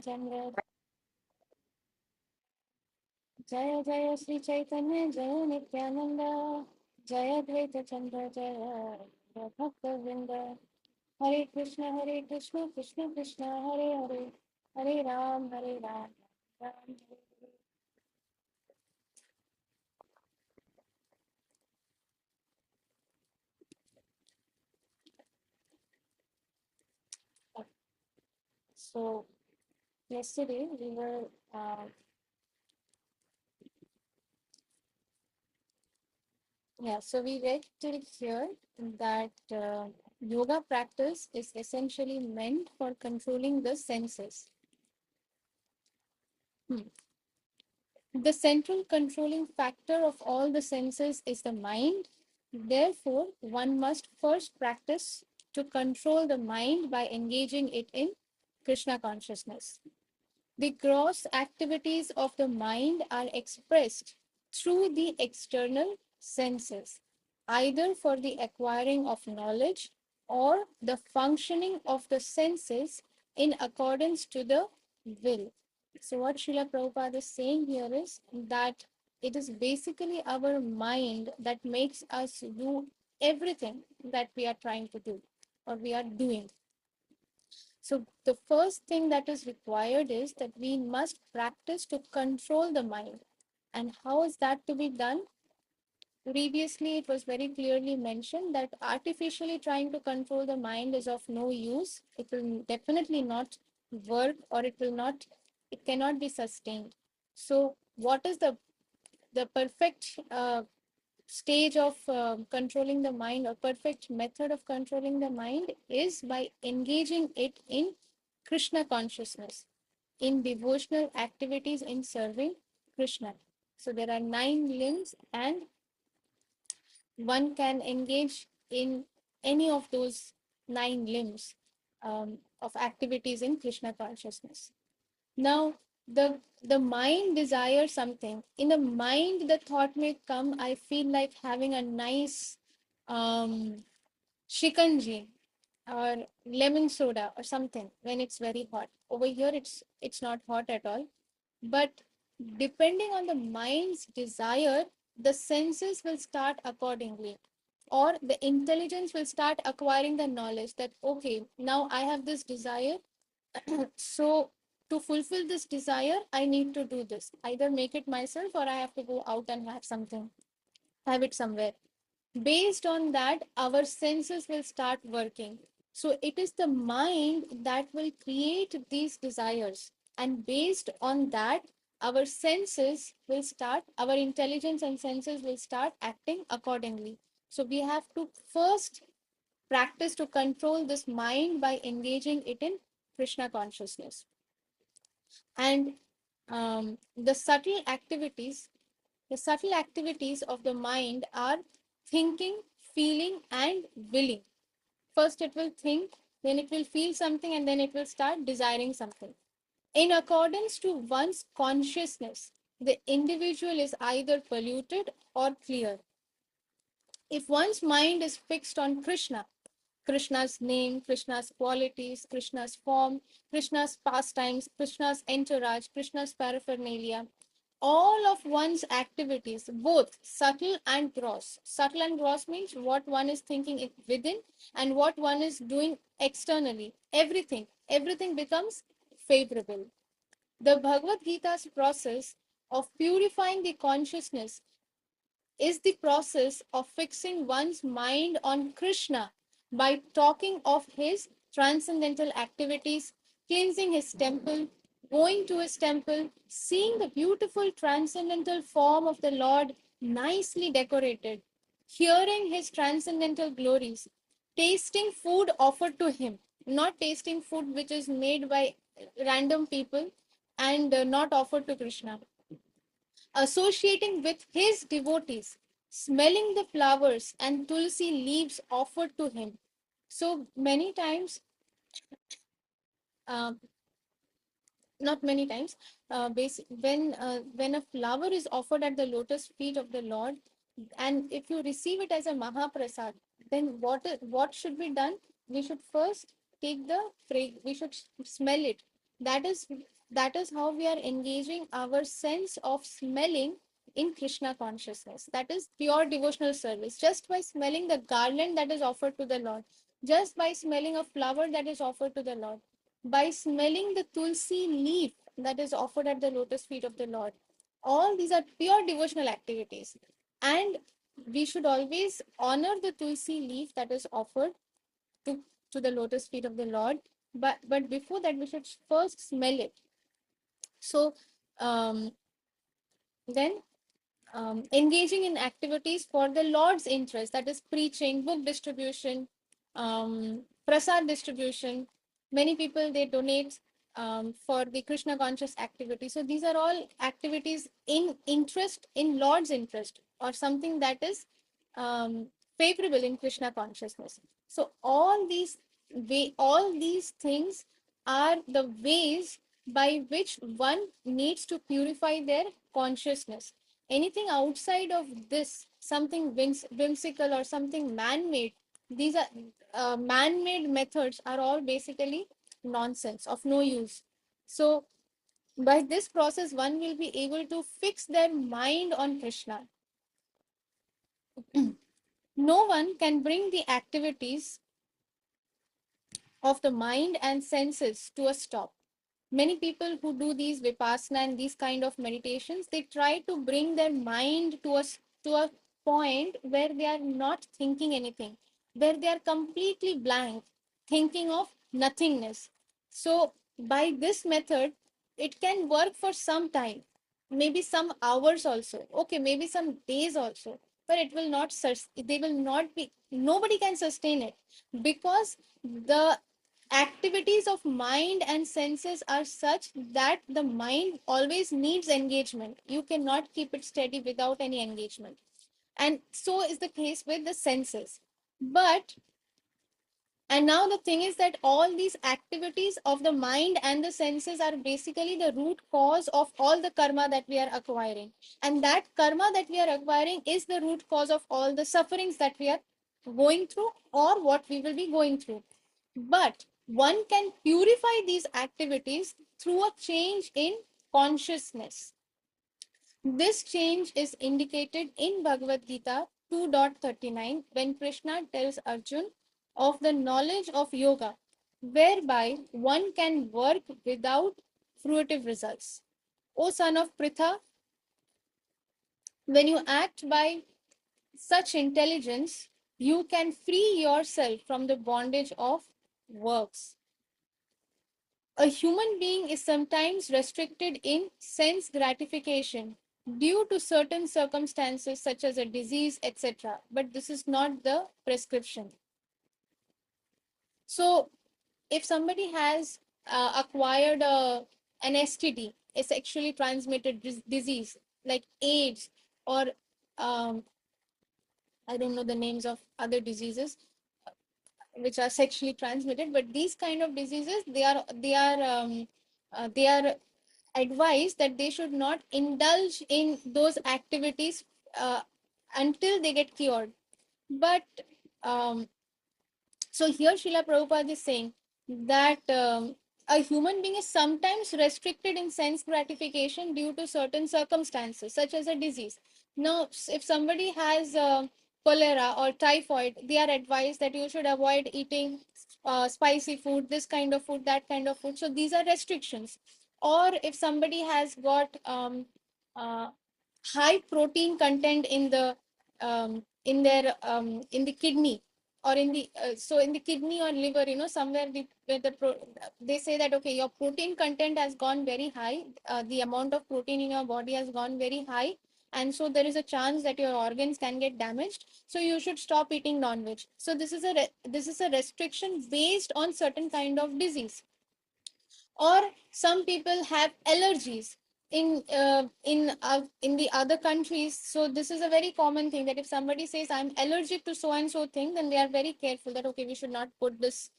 Chandra. Jaya Jaya Sri Chaitanya Jaya Nityananda. Jaya Dvaita Chandra Jaya Bhakta Vrinda. Hare Krishna, Krishna Krishna, Hare Hare, Hare Ram, Ram Hare. So yesterday we were so we read till here that yoga practice is essentially meant for controlling the senses. Hmm. The central controlling factor of all the senses is the mind. Therefore, one must first practice to control the mind by engaging it in Krishna consciousness. The gross activities of the mind are expressed through the external senses, either for the acquiring of knowledge or the functioning of the senses in accordance to the will. So, what Srila Prabhupada is saying here is that it is basically our mind that makes us do everything that we are trying to do or we are doing. So, the first thing that is required is that we must practice to control the mind. And how is that to be done? Previously, it was very clearly mentioned that artificially trying to control the mind is of no use. It will definitely not work, or it cannot be sustained. So, what is the perfect stage of controlling the mind, or perfect method of controlling the mind, is by engaging it in Krishna consciousness, in devotional activities in serving Krishna. So there are 9 limbs, and one can engage in any of those 9 limbs of activities in Krishna consciousness. Now, the mind desires something. In the mind, the thought may come, I feel like having a nice shikanji or lemon soda or something when it's very hot. Over here, it's not hot at all. But depending on the mind's desire, the senses will start accordingly, or the intelligence will start acquiring the knowledge that, okay, now I have this desire. So to fulfill this desire, I need to do this. Either make it myself, or I have to go out and have something, have it somewhere. Based on that, our senses will start working. So it is the mind that will create these desires. And based on that, our senses will start, our intelligence and senses will start acting accordingly. So we have to first practice to control this mind by engaging it in Krishna consciousness. And the subtle activities of the mind are thinking, feeling, and willing. First, it will think, then it will feel something, and then it will start desiring something. In accordance to one's consciousness, the individual is either polluted or clear. If one's mind is fixed on Krishna, Krishna's name, Krishna's qualities, Krishna's form, Krishna's pastimes, Krishna's entourage, Krishna's paraphernalia, all of one's activities, both subtle and gross. Subtle and gross means what one is thinking within and what one is doing externally. Everything becomes favorable. The Bhagavad Gita's process of purifying the consciousness is the process of fixing one's mind on Krishna by talking of his transcendental activities, cleansing his temple, going to his temple, seeing the beautiful transcendental form of the Lord nicely decorated, hearing his transcendental glories, tasting food offered to him, not tasting food which is made by random people and not offered to Krishna, associating with his devotees, smelling the flowers and tulsi leaves offered to him. So many times, uh, not many times, when a flower is offered at the lotus feet of the Lord, and if you receive it as a Mahaprasad, then what should be done? We should first take we should smell it. That is that is how we are engaging our sense of smelling in Krishna consciousness. That is pure devotional service. Just by smelling the garland that is offered to the Lord, just by smelling a flower that is offered to the Lord, by smelling the tulsi leaf that is offered at the lotus feet of the Lord. All these are pure devotional activities. And we should always honor the tulsi leaf that is offered to, to the lotus feet of the Lord. But before that, we should first smell it. So um, then engaging in activities for the Lord's interest, that is preaching, book distribution, prasad distribution. Many people they donate for the Krishna conscious activity. So these are all activities in interest, in Lord's interest, or something that is um, favorable in Krishna consciousness. So all these things are the ways by which one needs to purify their consciousness. Anything outside of this, something whimsical or something man-made, these are man-made methods are all basically nonsense, of no use. So by this process one will be able to fix their mind on Krishna. No one can bring the activities of the mind and senses to a stop. Many people who do these vipassana and these kind of meditations, they try to bring their mind to a point where they are not thinking anything, where they are completely blank, thinking of nothingness. So by this method, it can work for some time, maybe some hours also, okay, maybe some days also, but it will not they will not be, nobody can sustain it, because the activities of mind and senses are such that the mind always needs engagement. You cannot keep it steady without any engagement. And so is the case with the senses. But and now the thing is that all these activities of the mind and the senses are basically the root cause of all the karma that we are acquiring. And that karma that we are acquiring is the root cause of all the sufferings that we are going through or what we will be going through. But one can purify these activities through a change in consciousness. This change is indicated in Bhagavad Gita 2.39 when Krishna tells Arjun of the knowledge of yoga, whereby one can work without fruitive results. O son of Pritha, when you act by such intelligence, you can free yourself from the bondage of works. A human being is sometimes restricted in sense gratification due to certain circumstances such as a disease, etc. But this is not the prescription. So, if somebody has acquired an STD, a sexually transmitted disease like AIDS, or I don't know the names of other diseases which are sexually transmitted, but these kind of diseases they are advised that they should not indulge in those activities uh, until they get cured. But um, so here Srila Prabhupada is saying that a human being is sometimes restricted in sense gratification due to certain circumstances, such as a disease. Now, if somebody has cholera or typhoid, they are advised that you should avoid eating spicy food, this kind of food, that kind of food. So these are restrictions. Or if somebody has got uh, high protein content in their in the kidney, or in the so in the kidney or liver, somewhere where they say that okay, your protein content has gone very high, the amount of protein in your body has gone very high, and so there is a chance that your organs can get damaged, so you should stop eating non-veg. So this is a restriction based on certain kind of disease. Or some people have allergies in the other countries. So this is a very common thing, that if somebody says I'm allergic to so and so thing, then they are very careful that okay, we should not put this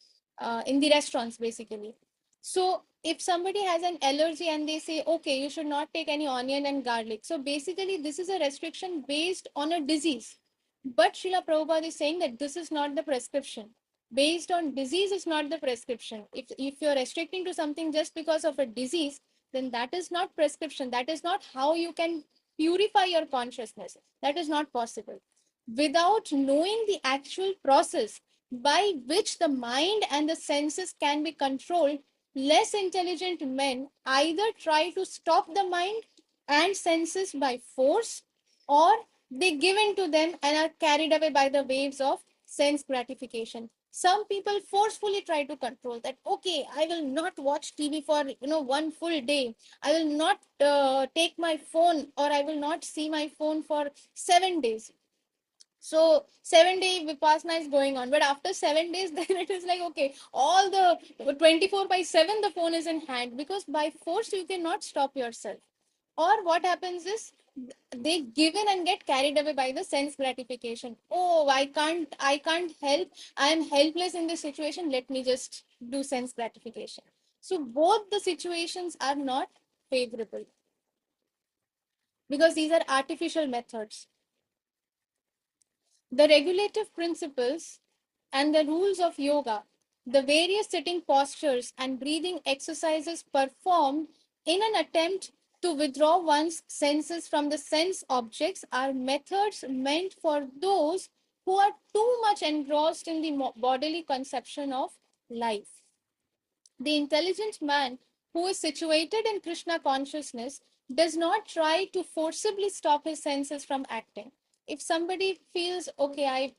in the restaurants basically. So if somebody has an allergy and they say okay, you should not take any onion and garlic, so basically this is a restriction based on a disease. But Srila Prabhupada is saying that this is not the prescription. based on disease is not the prescription. If you're restricting to something just because of a disease, then that is not prescription. That is not how you can purify your consciousness. That is not possible. Without knowing the actual process by which the mind and the senses can be controlled, less intelligent men either try to stop the mind and senses by force, or they give in to them and are carried away by the waves of sense gratification. Some people forcefully try to control that. Okay, I will not watch TV for one full day. I will not take my phone, or I will not see my phone for 7 days. So 7 day vipassana is going on, but after 7 days, then it is like, okay, all the 24/7 the phone is in hand, because by force you cannot stop yourself. Or what happens is, they give in and get carried away by the sense gratification. Oh, I can't help, I am helpless in this situation, let me just do sense gratification. So both the situations are not favorable, because these are artificial methods. The regulative principles and the rules of yoga, the various sitting postures and breathing exercises performed in an attempt to withdraw one's senses from the sense objects, are methods meant for those who are too much engrossed in the bodily conception of life. The intelligent man who is situated in Krishna consciousness does not try to forcibly stop his senses from acting. If somebody feels, okay,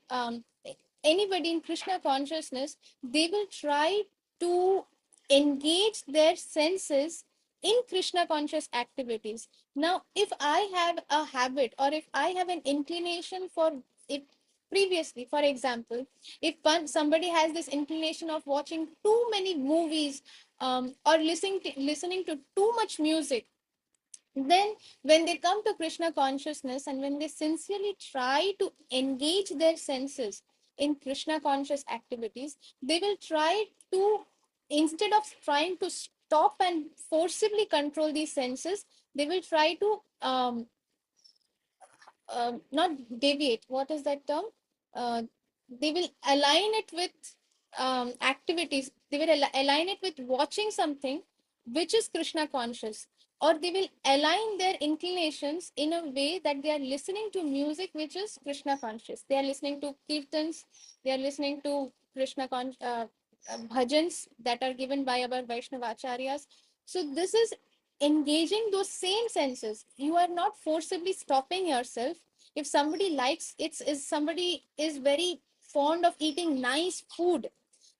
anybody in Krishna consciousness, they will try to engage their senses in Krishna conscious activities. Now, if I have a habit, or if I have an inclination for it previously, for example, if somebody has this inclination of watching too many movies, or listening to too much music, then when they come to Krishna consciousness and when they sincerely try to engage their senses in Krishna conscious activities, they will try to, instead of trying to stop and forcibly control these senses, they will try to not deviate. What is that term? Uh, they will align it with activities. They will align it with watching something which is Krishna conscious, or they will align their inclinations in a way that they are listening to music which is Krishna conscious. They are listening to kirtans, they are listening to bhajans that are given by our Vaishnavacharyas. So this is engaging those same senses. You are not forcibly stopping yourself. If somebody likes, it's is somebody is very fond of eating nice food,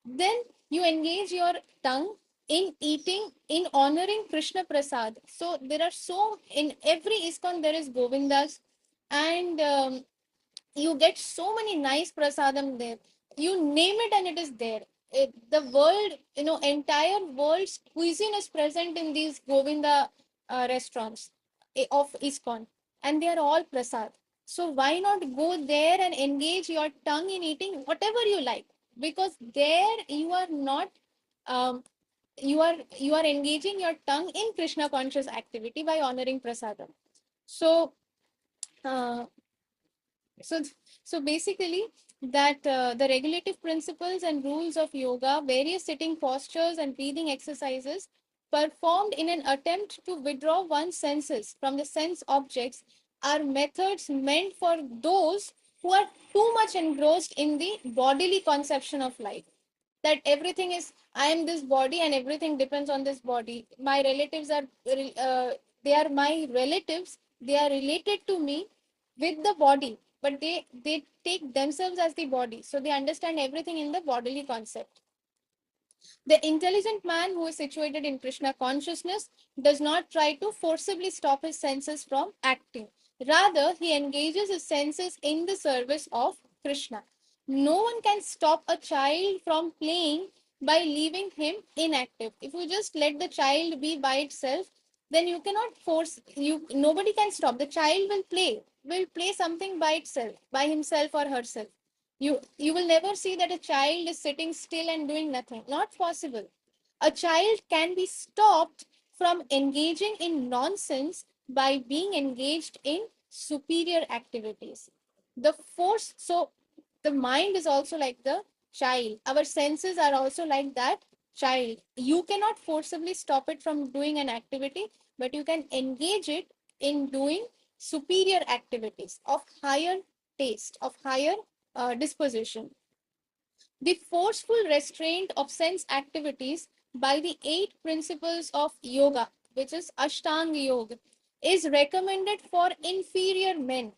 then you engage your tongue in eating, in honoring Krishna Prasad. So there are, so in every ISKCON there is Govindas, and you get so many nice prasadam there. You name it and it is there. The world, entire world's cuisine is present in these Govinda restaurants of ISKCON, and they are all prasad. So why not go there and engage your tongue in eating whatever you like? Because there you are not, um, you are engaging your tongue in Krishna conscious activity by honoring prasadam. So uh, so so basically, that the regulative principles and rules of yoga, various sitting postures and breathing exercises performed in an attempt to withdraw one's senses from the sense objects, are methods meant for those who are too much engrossed in the bodily conception of life, that everything is, I am this body and everything depends on this body. My relatives are they are my relatives, they are related to me with the body, but they take themselves as the body, so they understand everything in the bodily concept. The intelligent man who is situated in Krishna consciousness does not try to forcibly stop his senses from acting. Rather, he engages his senses in the service of Krishna. No one can stop a child from playing by leaving him inactive. If you just let the child be by itself, then you cannot force you. Nobody can stop. The child will play something by itself, by himself or herself. You will never see that a child is sitting still and doing nothing. Not possible. A child can be stopped from engaging in nonsense by being engaged in superior activities. The force, so the mind is also like the child. Our senses are also like that child. You cannot forcibly stop it from doing an activity, but you can engage it in doing superior activities of higher taste, of higher disposition. The forceful restraint of sense activities by the 8 principles of yoga, which is Ashtanga Yoga, is recommended for inferior men.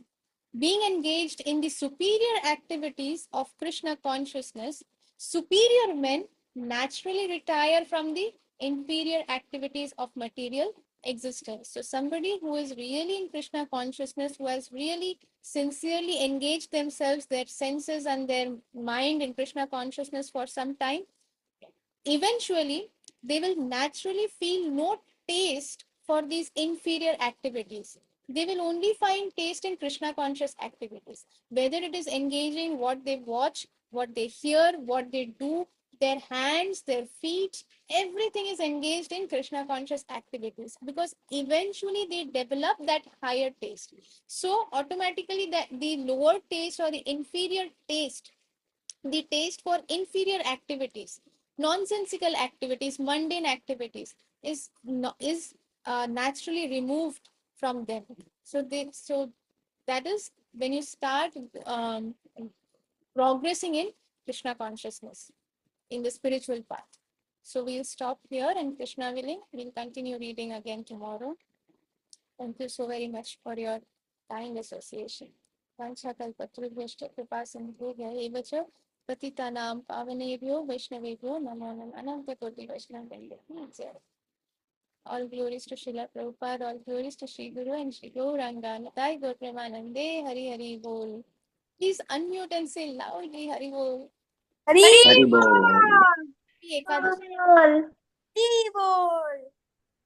Being engaged in the superior activities of Krishna consciousness, superior men naturally retire from the inferior activities of material existence. So, somebody who is really in Krishna consciousness, who has really sincerely engaged themselves, their senses, and their mind in Krishna consciousness for some time, eventually they will naturally feel no taste for these inferior activities. They will only find taste in Krishna conscious activities, whether it is engaging what they watch, what they hear, what they do, their hands, their feet, everything is engaged in Krishna conscious activities, because eventually they develop that higher taste. So automatically the lower taste or the inferior taste, the taste for inferior activities, nonsensical activities, mundane activities, is naturally removed from them. So that is when you start progressing in Krishna consciousness, in the spiritual path. So we'll stop here, and Krishna willing, we'll continue reading again tomorrow. Thank you so very much for your kind association. वाञ्छाकल्पतरुभ्यश्च कृपासिन्धुभ्य च पतितानां पावनेभ्यो वैष्णवेभ्यो नमो नमः अनन्तकोटि वैष्णववृन्द. All glories to Srila Prabhupada, all glories to Sri Guru and Sri Gauranga, Nitai Gaur Premanande, Hari Hari Bol. Please unmute and say loudly Hari Bol. Hari Hari बोल. बोल Happy Ekadashi. हरी बोल